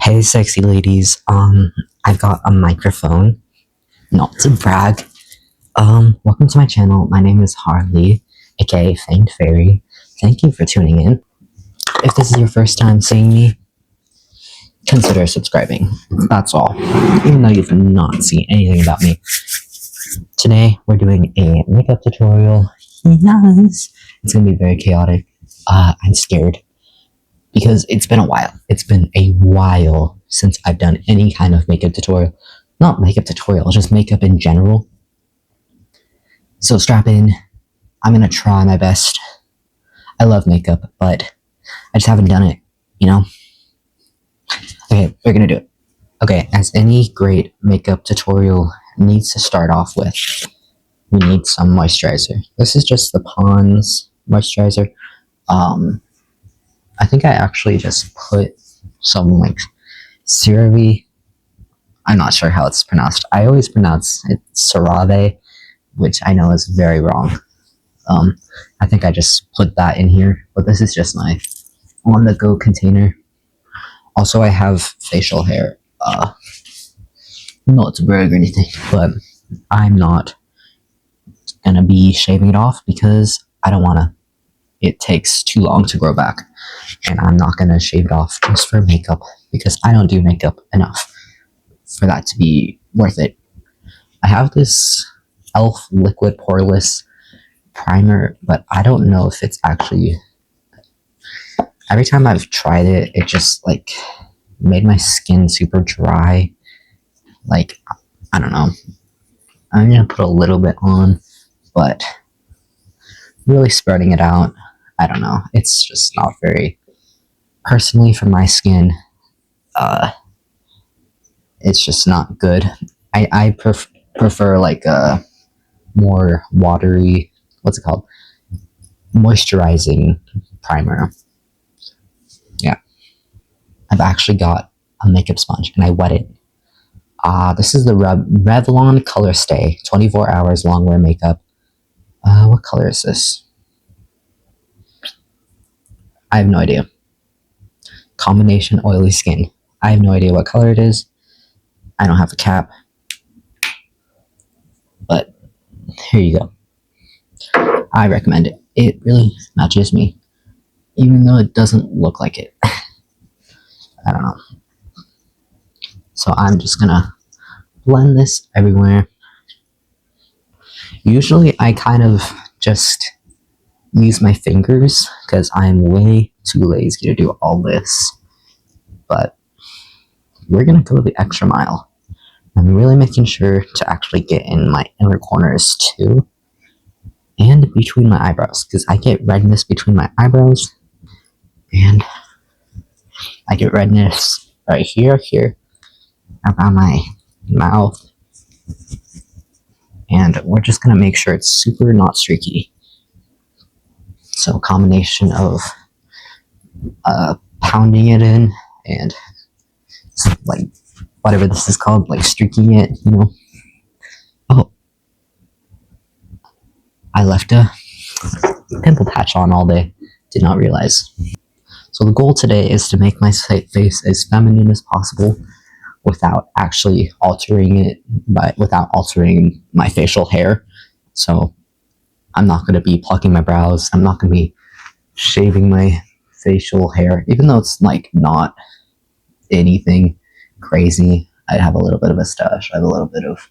Hey, sexy ladies. I've got a microphone. Not to brag. Welcome to my channel. My name is Harley, aka Famed Fairy. Thank you for tuning in. If this is your first time seeing me, consider subscribing. That's all. Even though you've not seen anything about me. Today, we're doing a makeup tutorial. Yes. It's gonna be very chaotic. I'm scared. Because it's been a while. It's been a while since I've done any kind of makeup tutorial. Not makeup tutorial, just makeup in general. So strap in. I'm gonna try my best. I love makeup, but I just haven't done it, you know? Okay, we're gonna do it. Okay, as any great makeup tutorial needs to start off with, we need some moisturizer. This is just the Pond's moisturizer. I think I actually just put some like CeraVe. I'm not sure how it's pronounced. I always pronounce it CeraVe, which I know is very wrong. I think I just put that in here, but this is just my on-the-go container. Also, I have facial hair. Not to brag or anything, but I'm not gonna be shaving it off because I don't wanna. It takes too long to grow back, and I'm not gonna shave it off just for makeup because I don't do makeup enough for that to be worth it. I have this e.l.f. liquid poreless primer, but I don't know if it's actually. Every time I've tried it, it just like made my skin super dry. Like, I don't know. I'm gonna put a little bit on, but really spreading it out, I don't know. It's just not very, personally for my skin, it's just not good. I prefer like a more watery, what's it called? Moisturizing primer. Yeah. I've actually got a makeup sponge and I wet it. This is the Revlon Color Stay 24 hours long wear makeup. What color is this? I have no idea. Combination oily skin. I have no idea what color it is. I don't have a cap. But here you go. I recommend it. It really matches me. Even though it doesn't look like it. I don't know. So I'm just gonna blend this everywhere. Usually I kind of just use my fingers because I'm way too lazy to do all this. But we're gonna go the extra mile. I'm really making sure to actually get in my inner corners too. And between my eyebrows, because I get redness between my eyebrows. And I get redness right here, around my mouth. And we're just gonna make sure it's super not streaky. So a combination of pounding it in and like whatever this is called, like streaking it, you know. Oh, I left a pimple patch on all day. Did not realize. So the goal today is to make my face as feminine as possible without actually altering it, but without altering my facial hair. So I'm not going to be plucking my brows. I'm not going to be shaving my facial hair, even though it's like not anything crazy. I have a little bit of a stash. I have a little bit of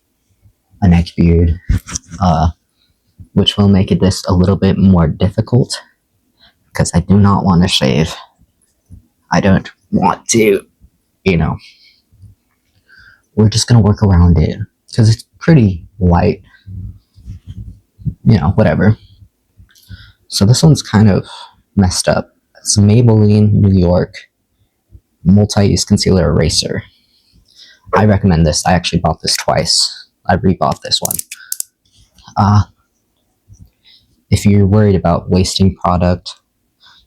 a neck beard, which will make this a little bit more difficult because I do not want to shave. I don't want to, you know. We're just going to work around it because it's pretty light. You know, whatever. So this one's kind of messed up. It's Maybelline New York Multi-Use Concealer Eraser. I recommend this. I actually bought this twice. I rebought this one. If you're worried about wasting product,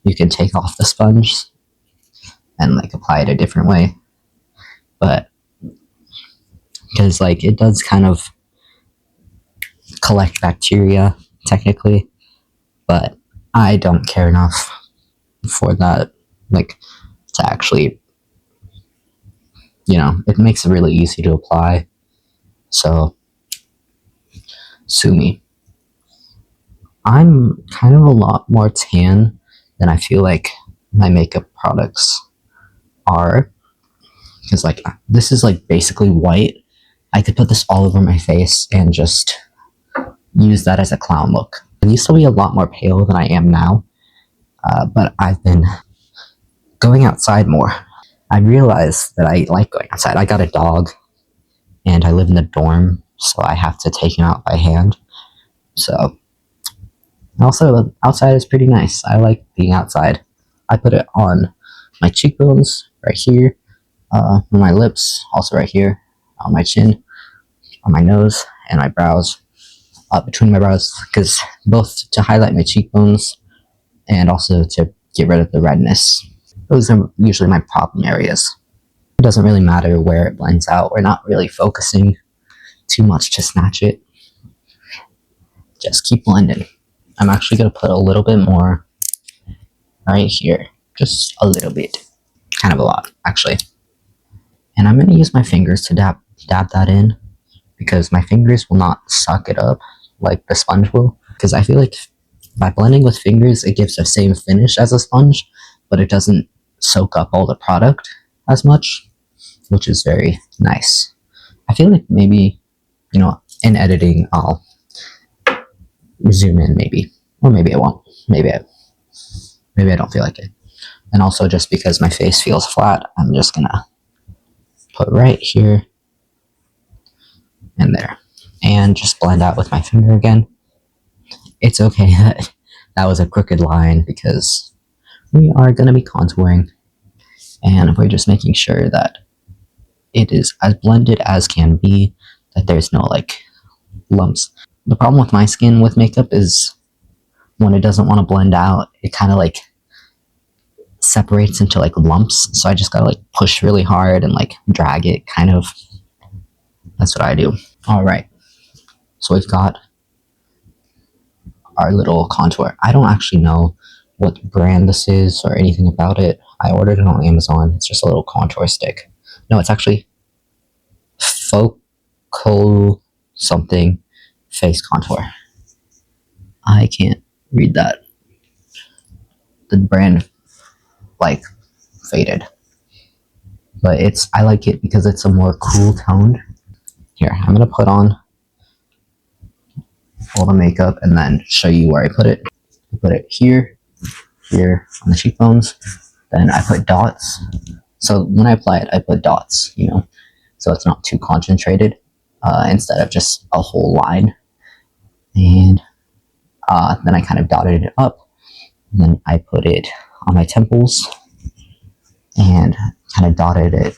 you can take off the sponge and like apply it a different way. But because like it does kind of collect bacteria technically, but I don't care enough for that, like, to actually you know, it makes it really easy to apply. So, sue me. I'm kind of a lot more tan than I feel like my makeup products are. Because, like, this is, like, basically white. I could put this all over my face and just use that as a clown look. I used to be a lot more pale than I am now, but I've been going outside more. I realized that I like going outside. I got a dog, and I live in the dorm, so I have to take him out by hand. So, also, outside is pretty nice. I like being outside. I put it on my cheekbones, right here, on my lips, also right here, on my chin, on my nose, and my brows, between my brows, because both to highlight my cheekbones and also to get rid of the redness. Those are usually my problem areas. It doesn't really matter where it blends out. We're not really focusing too much to snatch it. Just keep blending. I'm actually going to put a little bit more right here. Just a little bit. Kind of a lot, actually. And I'm going to use my fingers to dab that in, because my fingers will not suck it up like the sponge will. Because I feel like by blending with fingers, it gives the same finish as a sponge, but it doesn't soak up all the product as much, which is very nice. I feel like maybe, you know, in editing, I'll zoom in maybe, or maybe I won't. Maybe I don't feel like it. And also, just because my face feels flat, I'm just gonna put right here and there, and just blend out with my finger again. It's okay that that was a crooked line, because we are gonna be contouring, and we're just making sure that it is as blended as can be, that there's no like lumps. The problem with my skin with makeup is when it doesn't want to blend out, it kind of like separates into like lumps, so I just gotta like push really hard and like drag it, kind of. That's what I do. Alright, so we've got our little contour. I don't actually know what brand this is or anything about it. I ordered it on Amazon. It's just a little contour stick. No, it's actually Focal something face contour. I can't read that. The brand like faded, but I like it because it's a more cool toned. Here, I'm gonna put on all the makeup and then show you where I put it. I put it here on the cheekbones. Then I put dots. So when I apply it, I put dots, you know, so it's not too concentrated, instead of just a whole line. And then I kind of dotted it up. And then I put it on my temples and kind of dotted it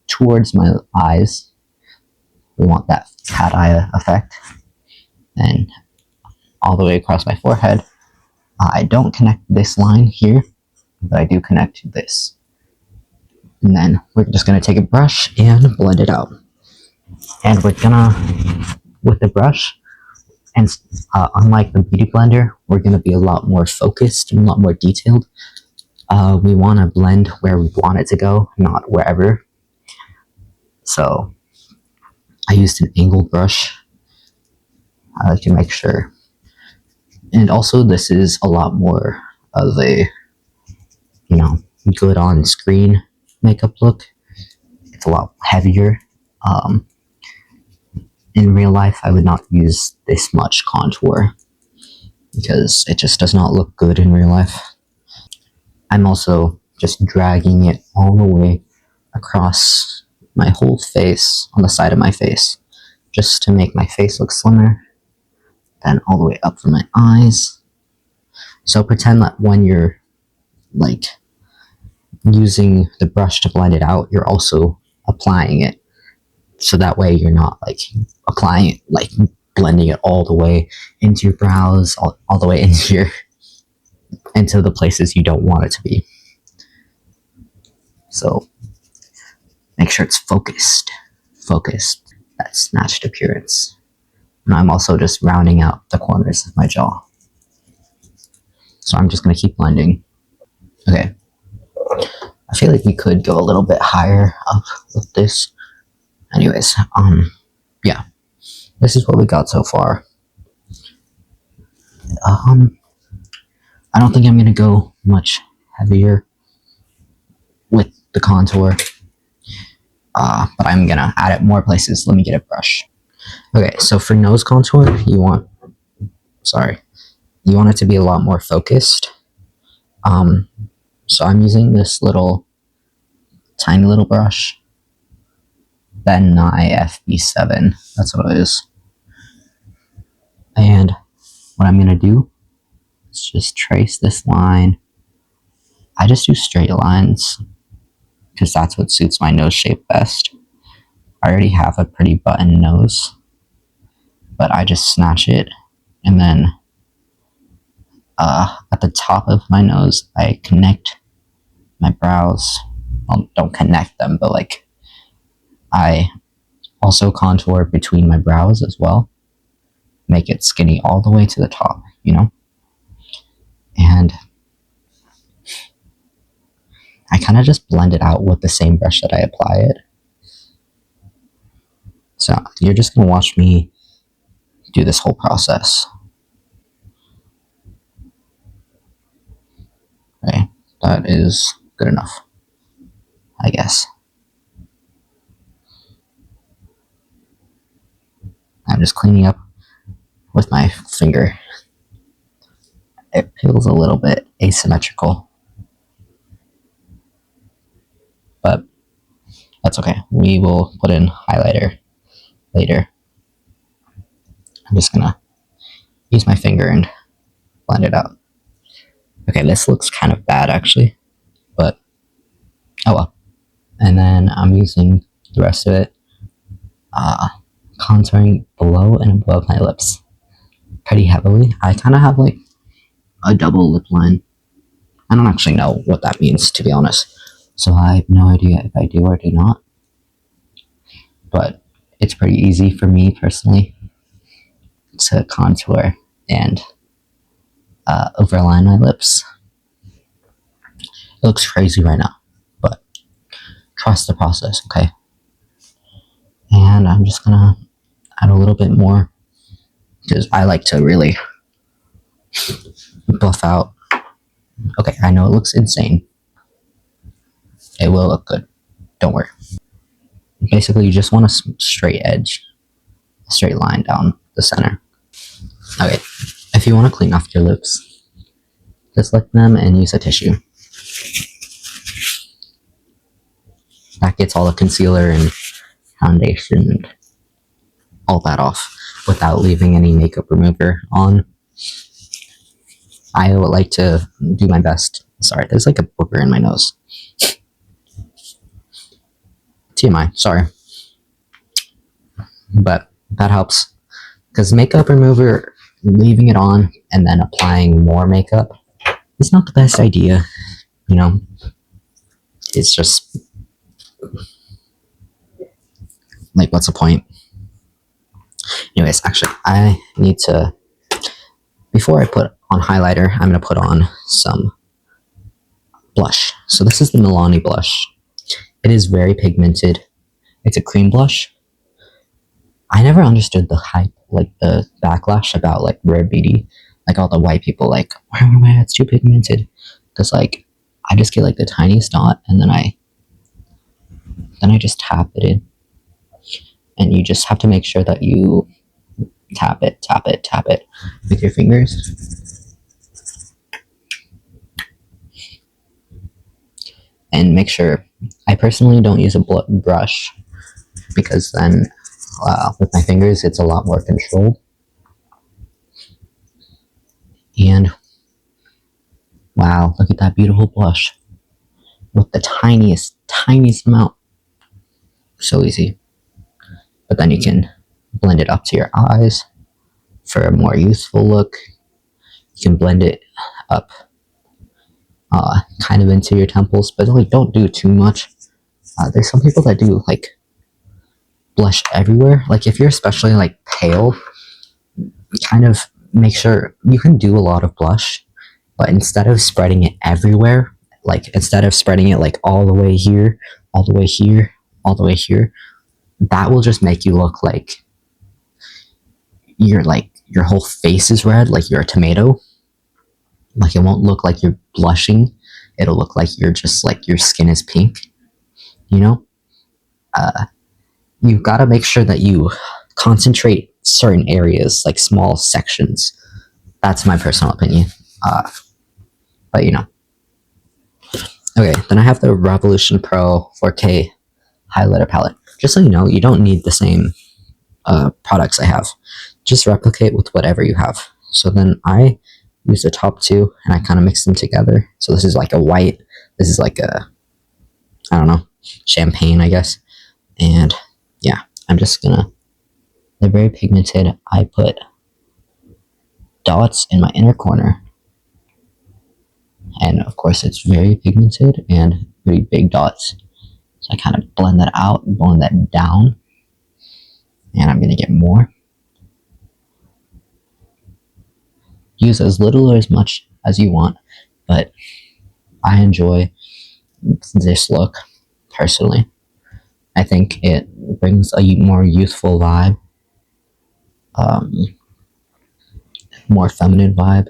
towards my eyes. We want that cat eye effect. And all the way across my forehead. I don't connect this line here, but I do connect this. And then we're just going to take a brush and blend it out. And we're gonna, with the brush, and unlike the beauty blender, we're gonna be a lot more focused and a lot more detailed. We want to blend where we want it to go, not wherever. So I used an angled brush. I like to make sure. And also, this is a lot more of a, you know, good on screen makeup look. It's a lot heavier. In real life, I would not use this much contour because it just does not look good in real life. I'm also just dragging it all the way across my whole face, on the side of my face, just to make my face look slimmer. Then all the way up for my eyes. So pretend that when you're like using the brush to blend it out, you're also applying it. So that way you're not like applying it, like blending it all the way into your brows, all the way into the places you don't want it to be. So make sure it's focused, that snatched appearance. And I'm also just rounding out the corners of my jaw. So I'm just going to keep blending. Okay. I feel like we could go a little bit higher up with this. Anyways, yeah, this is what we got so far. I don't think I'm gonna go much heavier with the contour, but I'm gonna add it more places. Let me get a brush. Okay, so for nose contour, you want it to be a lot more focused. So I'm using this tiny little brush, Ben Nye FB7. That's what it is. And what I'm gonna do is just trace this line. I just do straight lines because that's what suits my nose shape best. I already have a pretty button nose, but I just snatch it, and then at the top of my nose, I connect my brows. Well, don't connect them, but like I also contour between my brows as well. Make it skinny all the way to the top, you know? And I kind of just blend it out with the same brush that I apply it. So you're just going to watch me do this whole process. Okay, that is good enough, I guess. I'm just cleaning up with my finger. It feels a little bit asymmetrical, but that's okay. We will put in highlighter later. I'm just gonna use my finger and blend it out. Okay, this looks kind of bad actually, but oh well. And then I'm using the rest of it, contouring below and above my lips pretty heavily. I kind of have like a double lip line. I don't actually know what that means, to be honest. So I have no idea if I do or do not. But it's pretty easy for me personally to contour and overline my lips. It looks crazy right now, but trust the process, okay? And I'm just gonna add a little bit more because I like to really buff out. Okay, I know it looks insane. It will look good. Don't worry. Basically, you just want a straight edge, a straight line down the center. Okay, if you want to clean off your lips, just lick them and use a tissue. That gets all the concealer and foundation and all that off without leaving any makeup remover on. I would like to do my best. Sorry, there's like a booger in my nose. TMI, sorry. But that helps because makeup remover, leaving it on and then applying more makeup is not the best idea, you know? It's just like, what's the point? Anyways, actually, I need to, before I put on highlighter, I'm going to put on some blush. So this is the Milani blush. It is very pigmented. It's a cream blush. I never understood the hype, like the backlash about like rare beauty. Like all the white people like, why it's too pigmented. Because like, I just get like the tiniest dot and then I just tap it in. And you just have to make sure that you tap it with your fingers. And make sure, I personally don't use a brush because then with my fingers it's a lot more controlled. And wow, look at that beautiful blush with the tiniest amount. So easy. But then you can blend it up to your eyes for a more youthful look. You can blend it up kind of into your temples, but like don't do too much. There's some people that do like blush everywhere. Like if you're especially like pale, kind of make sure you can do a lot of blush, but instead of spreading it everywhere, like instead of spreading it like all the way here, all the way here, all the way here, that will just make you look like your whole face is red, like you're a tomato. Like it won't look like you're blushing. It'll look like you're just like your skin is pink, you know? You gotta make sure that you concentrate certain areas, like small sections. That's my personal opinion. But you know. Okay, then I have the Revolution Pro 4K highlighter palette. Just so you know, you don't need the same products I have. Just replicate with whatever you have. So then I use the top two and I kind of mix them together. So this is like a white, this is like a, I don't know, champagne, I guess. And yeah, I'm just gonna, they're very pigmented. I put dots in my inner corner. And of course it's very pigmented and pretty big dots. So I kind of blend that out, blend that down. And I'm gonna get more. Use as little or as much as you want, but I enjoy this look personally. I think it brings a more youthful vibe, more feminine vibe.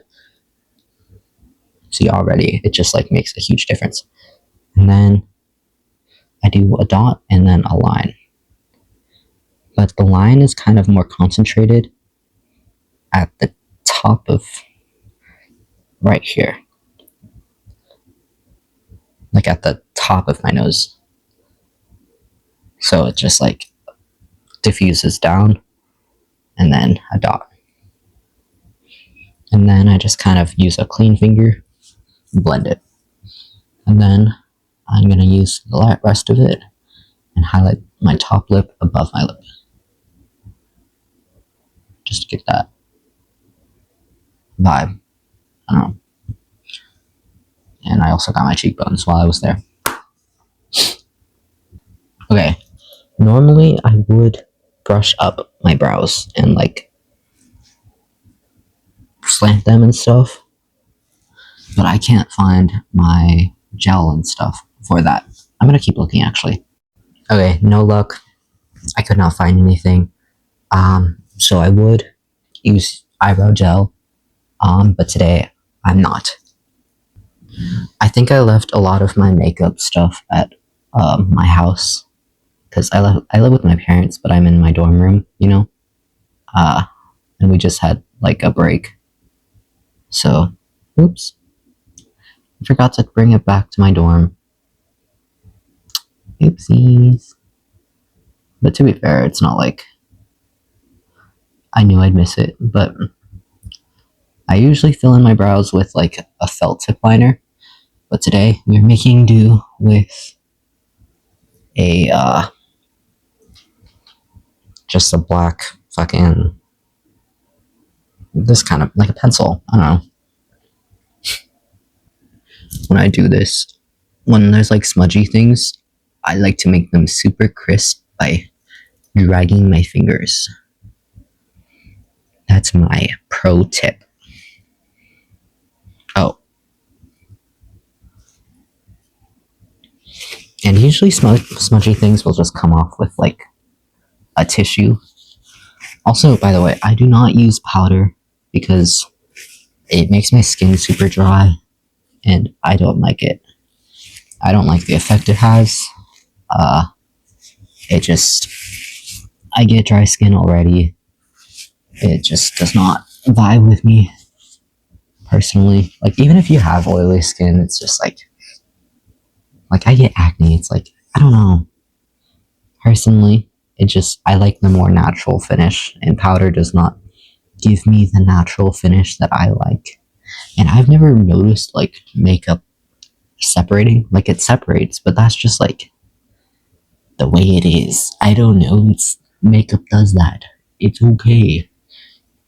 See, already it just like makes a huge difference. And then I do a dot and then a line, but the line is kind of more concentrated at the top of right here, like at the top of my nose. So it just like diffuses down and then a dot. And then I just kind of use a clean finger, blend it. And then I'm going to use the rest of it and highlight my top lip above my lip. Just to get that vibe. I don't know. And I also got my cheekbones while I was there. Okay. Normally I would brush up my brows and like slant them and stuff, but I can't find my gel and stuff for that. I'm gonna keep looking actually. Okay, no luck. I could not find anything. So I would use eyebrow gel, but today I'm not. I think I left a lot of my makeup stuff at my house because I live with my parents, but I'm in my dorm room, you know, and we just had like a break. So, oops, I forgot to bring it back to my dorm. Oopsies. But to be fair, it's not like I knew I'd miss it, but I usually fill in my brows with like a felt tip liner, but today we're making do with a just a black fucking, this kind of like a pencil. I don't know. When I do this, when there's like smudgy things, I like to make them super crisp by dragging my fingers. That's my pro tip. Oh. And usually smudgy things will just come off with like a tissue. Also, by the way, I do not use powder because it makes my skin super dry and I don't like it. I don't like the effect it has. It just, I get dry skin already. It just does not vibe with me personally. Like, even if you have oily skin, it's just like I get acne. It's like, I don't know. Personally, I like the more natural finish, and powder does not give me the natural finish that I like. And I've never noticed like makeup separating. Like, it separates, but that's just like the way it is. I don't know. Makeup does that. It's okay.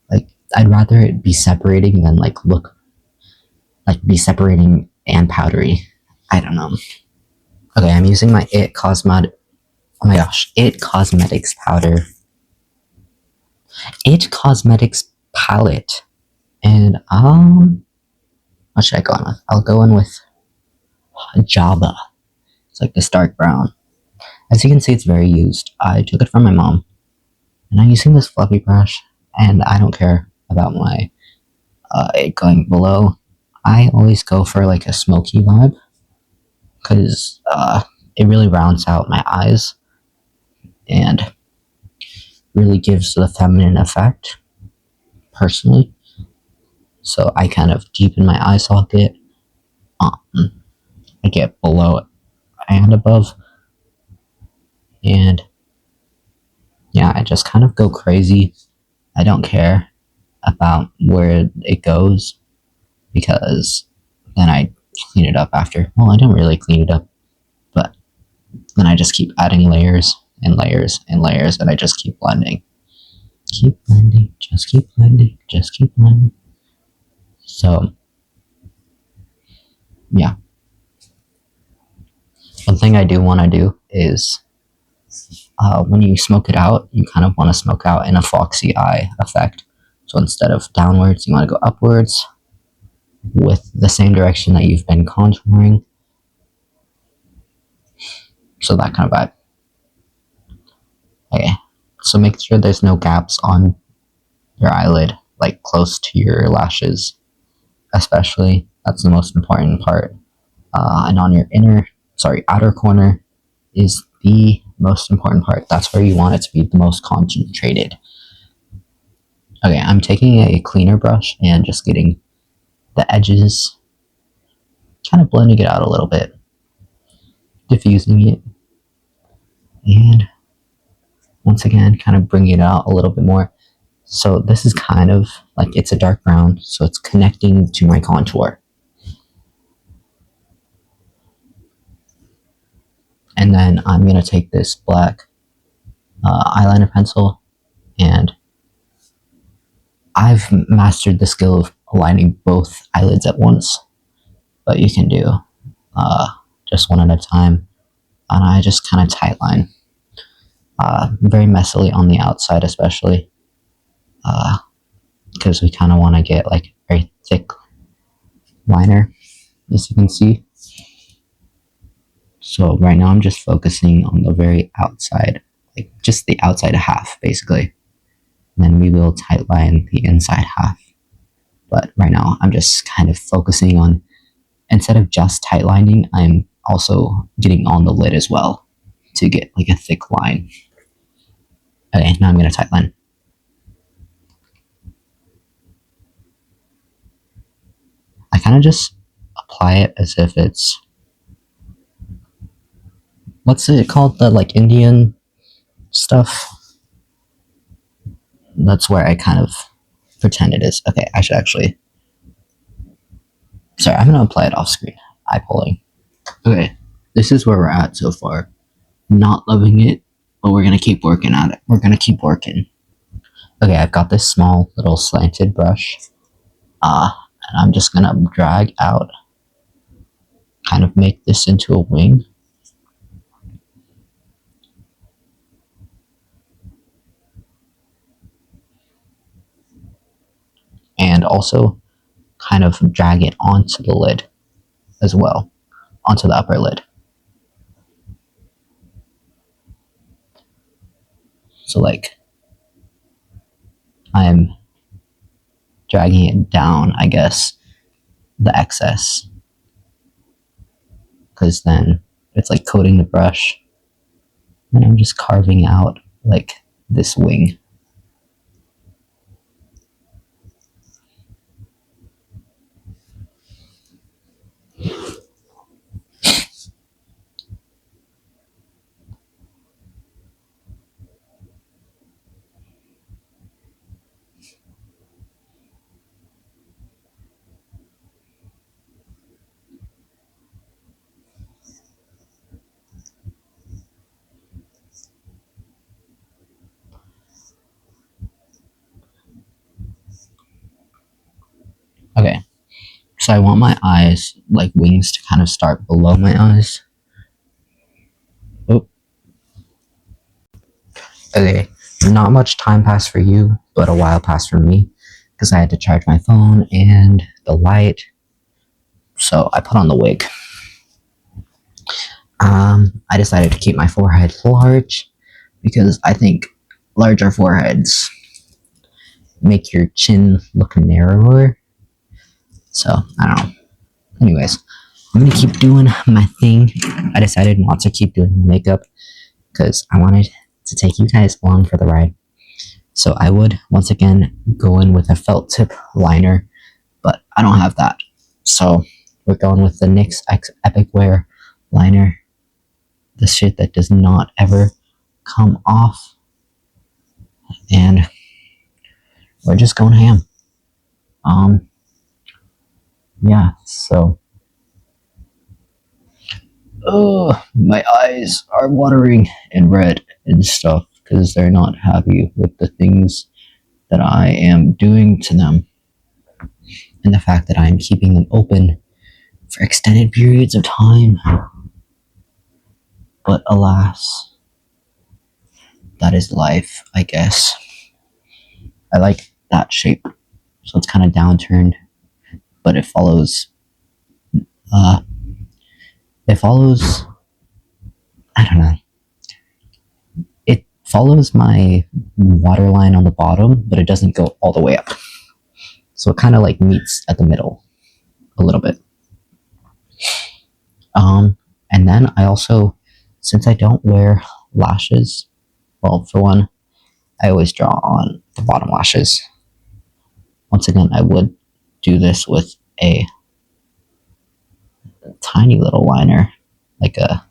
Like, I'd rather it be separating than like look like be separating and powdery. I don't know. Okay, I'm using my It Cosmetics. Oh my gosh, It Cosmetics powder. It Cosmetics palette. And what should I go in with? I'll go in with Java. It's like this dark brown. As you can see, it's very used. I took it from my mom, and I'm using this fluffy brush, and I don't care about my it going below. I always go for like a smoky vibe, because it really rounds out my eyes, and really gives the feminine effect, personally. So I kind of deepen my eye socket. I get below and above, and yeah, I just kind of go crazy. I don't care about where it goes, because then I clean it up after. Well, I don't really clean it up, but then I just keep adding layers and layers and layers, and I just keep blending. Keep blending, just keep blending, just keep blending. So, yeah. One thing I do want to do is when you smoke it out, you kind of want to smoke out in a foxy eye effect. So instead of downwards, you want to go upwards with the same direction that you've been contouring. So that kind of vibe. Okay, so make sure there's no gaps on your eyelid, like close to your lashes, especially. That's the most important part. And on your outer corner is the most important part. That's where you want it to be the most concentrated. Okay, I'm taking a cleaner brush and just getting the edges, kind of blending it out a little bit, diffusing it, and once again, kind of bringing it out a little bit more. So this is kind of like, it's a dark brown, so it's connecting to my contour. And then I'm going to take this black eyeliner pencil, and I've mastered the skill of aligning both eyelids at once, but you can do just one at a time. And I just kind of tight line, very messily on the outside, especially because we kind of want to get like a very thick liner, as you can see. So right now I'm just focusing on the very outside, like just the outside half, basically. And then we will tight line the inside half. But right now I'm just kind of focusing on, instead of just tight lining, I'm also getting on the lid as well to get like a thick line. Okay, now I'm going to tight line. I kind of just apply it as if it's, what's it called, the like Indian stuff? That's where I kind of pretend it is. Okay, I should actually, sorry, I'm going to apply it off screen. Eye pulling. Okay, this is where we're at so far. Not loving it, but we're going to keep working at it. We're going to keep working. Okay, I've got this small little slanted brush. And I'm just going to drag out, kind of make this into a wing. And also kind of drag it onto the lid as well, onto the upper lid. So like, I'm dragging it down, I guess, the excess, because then it's like coating the brush, and I'm just carving out like this wing. Okay, so I want my eyes, like wings, to kind of start below my eyes. Oh. Okay, not much time passed for you, but a while passed for me, because I had to charge my phone and the light. So I put on the wig. I decided to keep my forehead large because I think larger foreheads make your chin look narrower. So, I don't know. Anyways, I'm gonna keep doing my thing. I decided not to keep doing makeup because I wanted to take you guys along for the ride. So I would, once again, go in with a felt tip liner, but I don't have that. So we're going with the NYX Epic Wear liner. The shit that does not ever come off. And we're just going ham. Yeah, so my eyes are watering and red and stuff because they're not happy with the things that I am doing to them, and the fact that I'm keeping them open for extended periods of time. But alas, that is life, I guess. I like that shape, so it's kind of downturned, but it follows I don't know. It follows my waterline on the bottom, but it doesn't go all the way up. So it kind of like meets at the middle a little bit. And then I also, since I don't wear lashes, well, for one, I always draw on the bottom lashes. Once again, I would do this with a tiny little liner, like a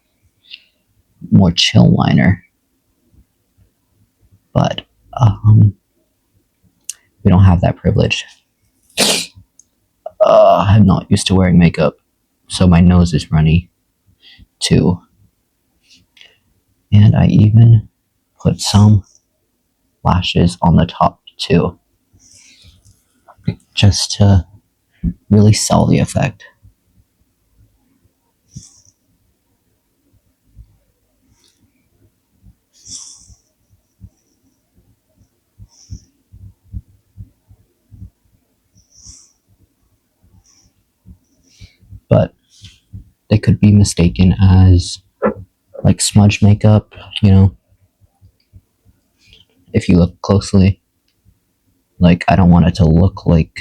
more chill liner. But we don't have that privilege. I'm not used to wearing makeup, so my nose is runny too. And I even put some lashes on the top too, just to really sell the effect. But they could be mistaken as like smudge makeup, you know, if you look closely. Like, I don't want it to look like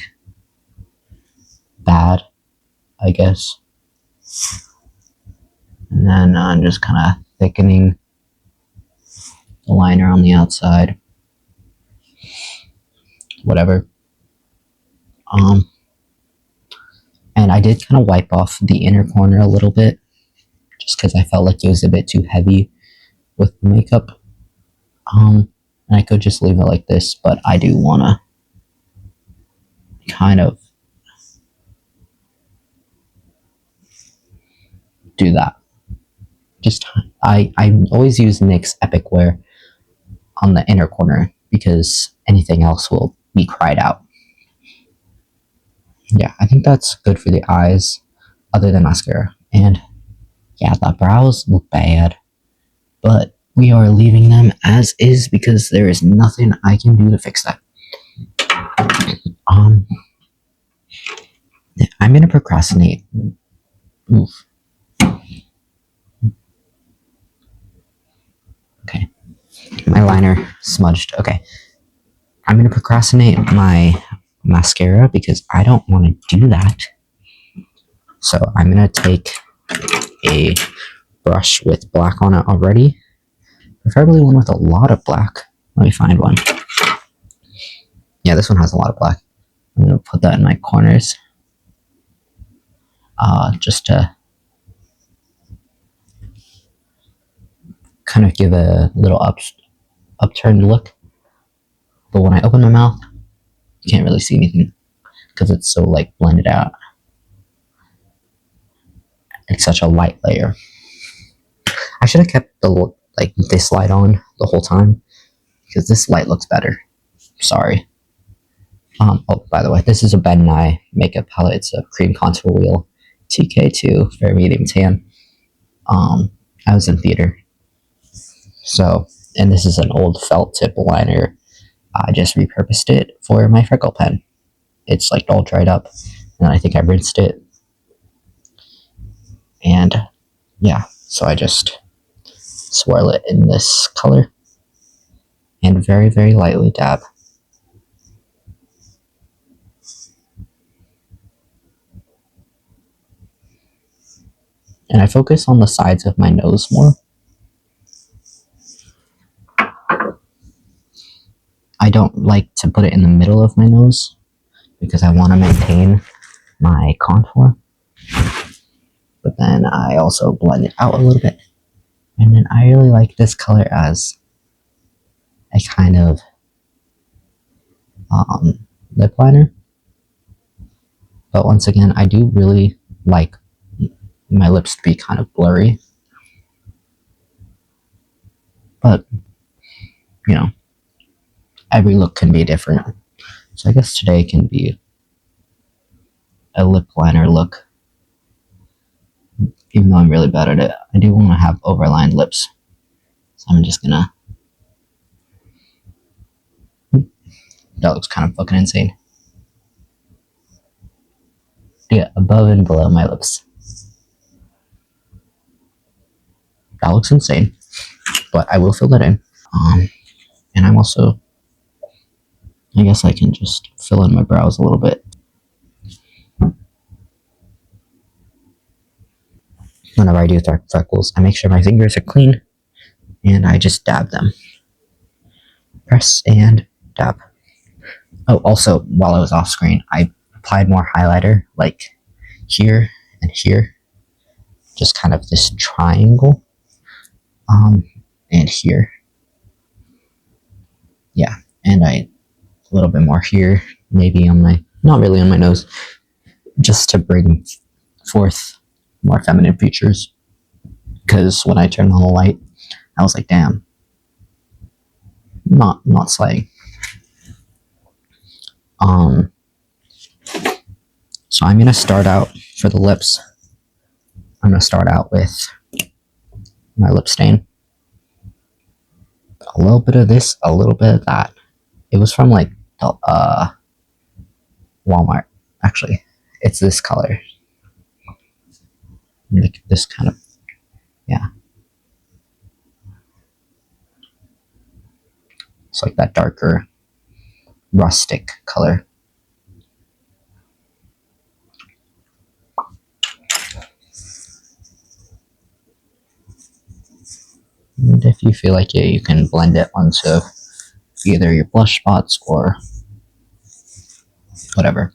bad, I guess. And then I'm just kind of thickening the liner on the outside. Whatever. And I did kind of wipe off the inner corner a little bit, just because I felt like it was a bit too heavy with the makeup. And I could just leave it like this, but I do want to kind of do that. Just, I always use NYX Epic Wear on the inner corner because anything else will be cried out. Yeah, I think that's good for the eyes, other than mascara. And yeah, the brows look bad, but we are leaving them as is because there is nothing I can do to fix that. I'm gonna procrastinate. Oof. Okay, my liner smudged. Okay, I'm gonna procrastinate my mascara because I don't want to do that. So I'm gonna take a brush with black on it already, preferably one with a lot of black. Let me find one. Yeah, this one has a lot of black. I'm gonna put that in my corners, just to kind of give a little upturned look. But when I open my mouth, you can't really see anything because it's so like blended out. It's such a light layer. I should have kept the this light on the whole time because this light looks better. Sorry. Oh, by the way, this is a Ben Nye makeup palette. It's a cream contour wheel TK2, very medium tan. I was in theater. So, and this is an old felt tip liner. I just repurposed it for my freckle pen. It's like all dried up, and I think I rinsed it. And yeah, So I just swirl it in this color and very, very lightly dab. And I focus on the sides of my nose more. I don't like to put it in the middle of my nose because I want to maintain my contour. But then I also blend it out a little bit. And then I really like this color as a kind of lip liner. But once again, I do really like my lips to be kind of blurry. But, you know, every look can be different. So I guess today can be a lip liner look. Even though I'm really bad at it, I do want to have overlined lips. So I'm just gonna... That looks kind of fucking insane. Yeah, above and below my lips. That looks insane. But I will fill that in. And I'm also... I guess I can just fill in my brows a little bit. Whenever I do dark freckles, I make sure my fingers are clean and I just dab them. Press and dab. Oh, also, while I was off screen, I applied more highlighter, like here and here. Just kind of this triangle. And here. Yeah, and a little bit more here, maybe on my, not really on my nose, just to bring forth more feminine features. Because when I turned on the light, I was like, damn, not slaying. So I'm gonna start out for the lips. I'm gonna start out with my lip stain. A little bit of this, a little bit of that. It was from like Walmart. Actually, it's this color. Like this kind of, yeah. It's like that darker, rustic color. And if you feel like it, you can blend it onto either your blush spots or whatever.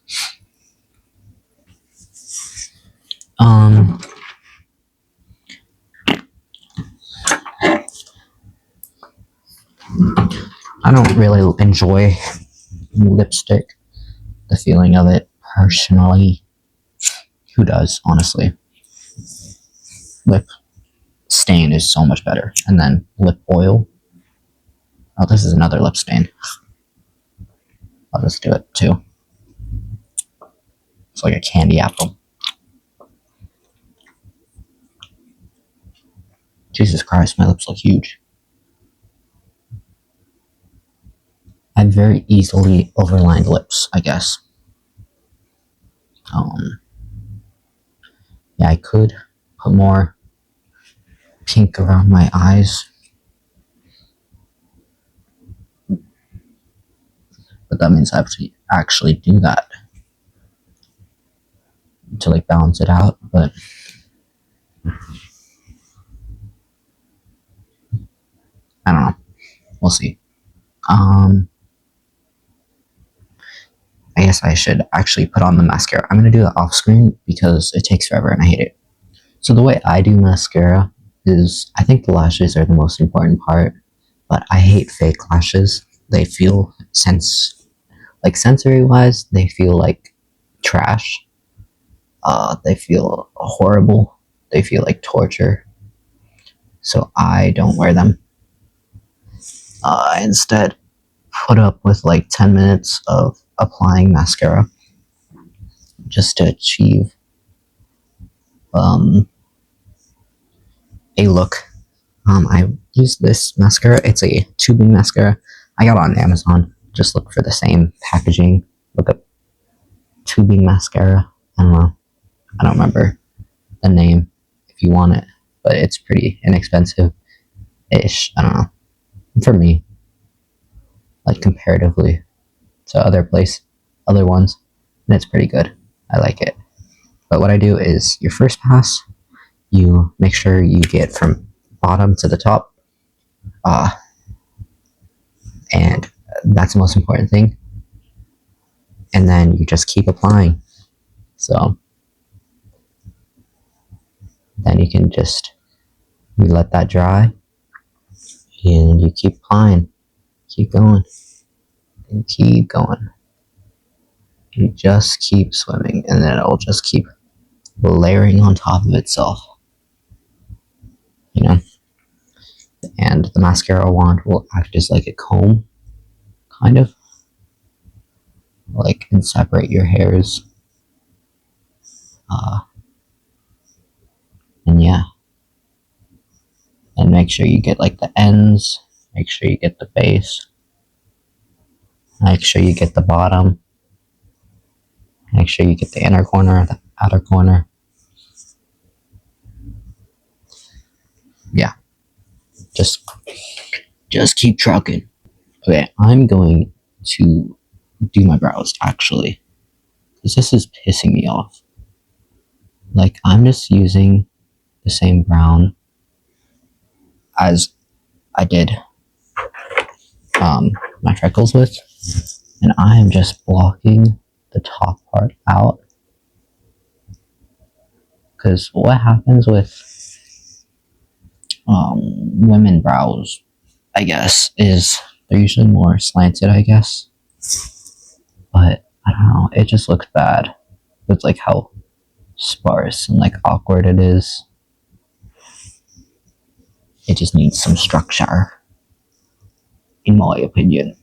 I don't really enjoy lipstick, the feeling of it personally. Who does, honestly? Lip stain is so much better. And then lip oil. Oh, this is another lip stain. I'll just do it too. It's like a candy apple. Jesus Christ, my lips look huge. I have very easily overlined lips, I guess. Yeah, I could put more pink around my eyes. But that means I have to actually do that to like balance it out, but I don't know. We'll see. I guess I should actually put on the mascara. I'm going to do it off screen because it takes forever and I hate it. So the way I do mascara is, I think the lashes are the most important part, but I hate fake lashes. They feel sensory wise, they feel like trash. They feel horrible. They feel like torture. So I don't wear them. Instead, put up with like 10 minutes of applying mascara just to achieve a look. I use this mascara. It's a tubing mascara. I got it on Amazon. Just look for the same packaging. Look up tubing mascara. I don't know. I don't remember the name if you want it. but it's pretty inexpensive-ish. I don't know. For me, like comparatively to other ones, and it's pretty good. I like it. But what I do is your first pass, you make sure you get from bottom to the top, and that's the most important thing. And then you just keep applying. So then you can just you let that dry, and you keep applying, keep going, and keep going. You just keep swimming, and then it'll just keep layering on top of itself. You know? And the mascara wand will act as like a comb, kind of. Like, and separate your hairs. And yeah. And make sure you get like the ends, make sure you get the base, make sure you get the bottom, make sure you get the inner corner, the outer corner. Yeah. Just keep trucking. Okay, I'm going to do my brows actually, because this is pissing me off. Like, I'm just using the same brown as I did my freckles with, and I am just blocking the top part out, because what happens with women brows, I guess, is they're usually more slanted, I guess, but I don't know, it just looks bad with like how sparse and like awkward it is. It just needs some structure, in my opinion.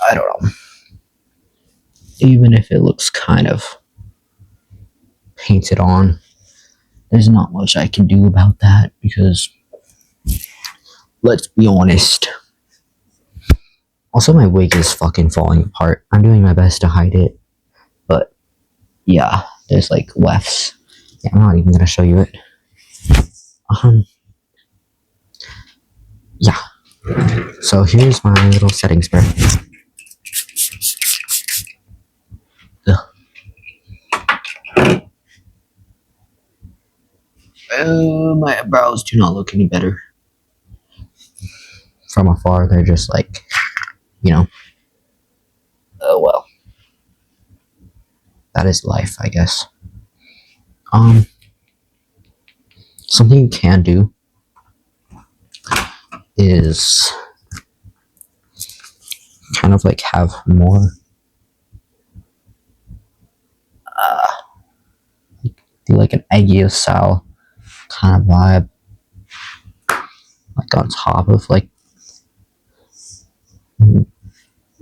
I don't know. Even if it looks kind of painted on, there's not much I can do about that, because let's be honest. Also, my wig is fucking falling apart. I'm doing my best to hide it, but yeah, there's like wefts. Yeah, I'm not even gonna show you it. Yeah. So here's my little setting spray. My brows do not look any better. From afar, they're just like, you know. Oh well. That is life, I guess. Something you can do is kind of like have more do like an eggy style kind of vibe, like on top of like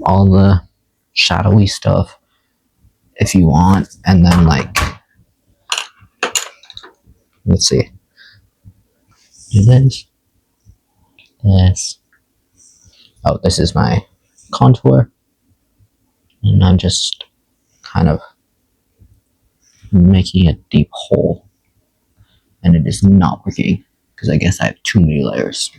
all the shadowy stuff if you want, and then like, let's see, do this. Oh, this is my contour, and I'm just kind of making a deep hole, and it is not working because I guess I have too many layers.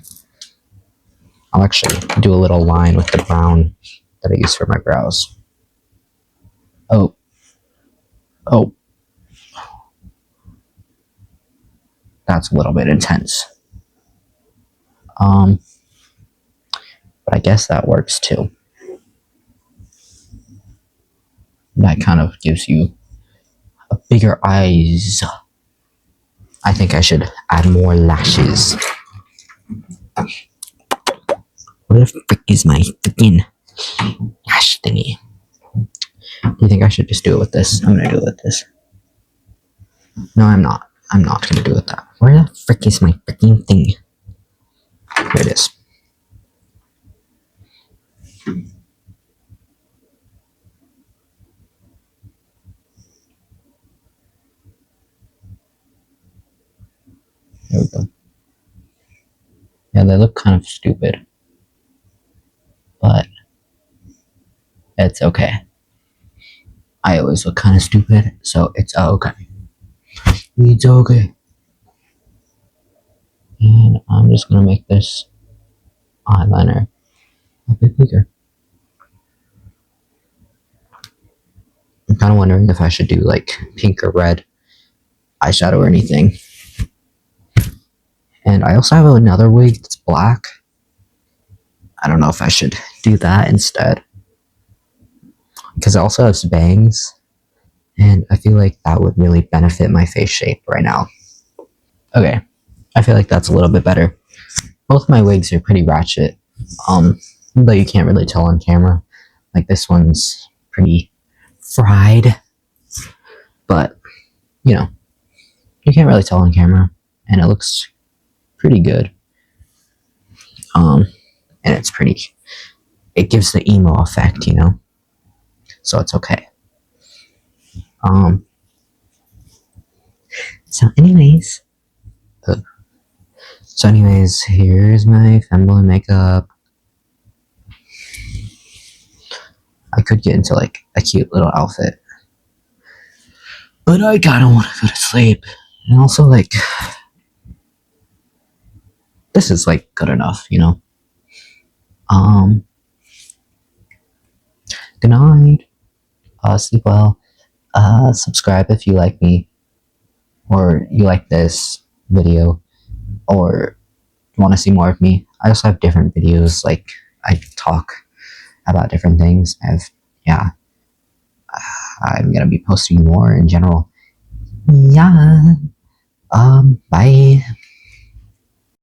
I'll actually do a little line with the brown that I use for my brows. Oh, that's a little bit intense. But I guess that works too. That kind of gives you a bigger eyes. I think I should add more lashes. Where the frick is my freaking lash thingy? Do you think I should just do it with this? I'm gonna do it with this. No, I'm not. I'm not gonna do it with that. Where the frick is my freaking thing? Here it is. There we go. Yeah, they look kind of stupid, but it's okay. I always look kind of stupid, so it's okay. It's okay. And I'm just gonna make this eyeliner a bit bigger. I'm kind of wondering if I should do like pink or red eyeshadow or anything. And I also have another wig that's black. I don't know if I should do that instead. Because it also has bangs. And I feel like that would really benefit my face shape right now. Okay, I feel like that's a little bit better. Both my wigs are pretty ratchet. Though you can't really tell on camera. Like this one's pretty fried. But, you know, you can't really tell on camera. And it looks pretty good. And it's pretty, it gives the emo effect, you know? So it's okay. So anyways, here's my Femboy makeup. I could get into like a cute little outfit, but I kinda wanna go to sleep. And also like, this is like good enough, you know? Good night. Sleep well. Subscribe if you like me, or you like this video, or want to see more of me. I also have different videos, like I talk about different things. I'm gonna be posting more in general. Yeah. Bye.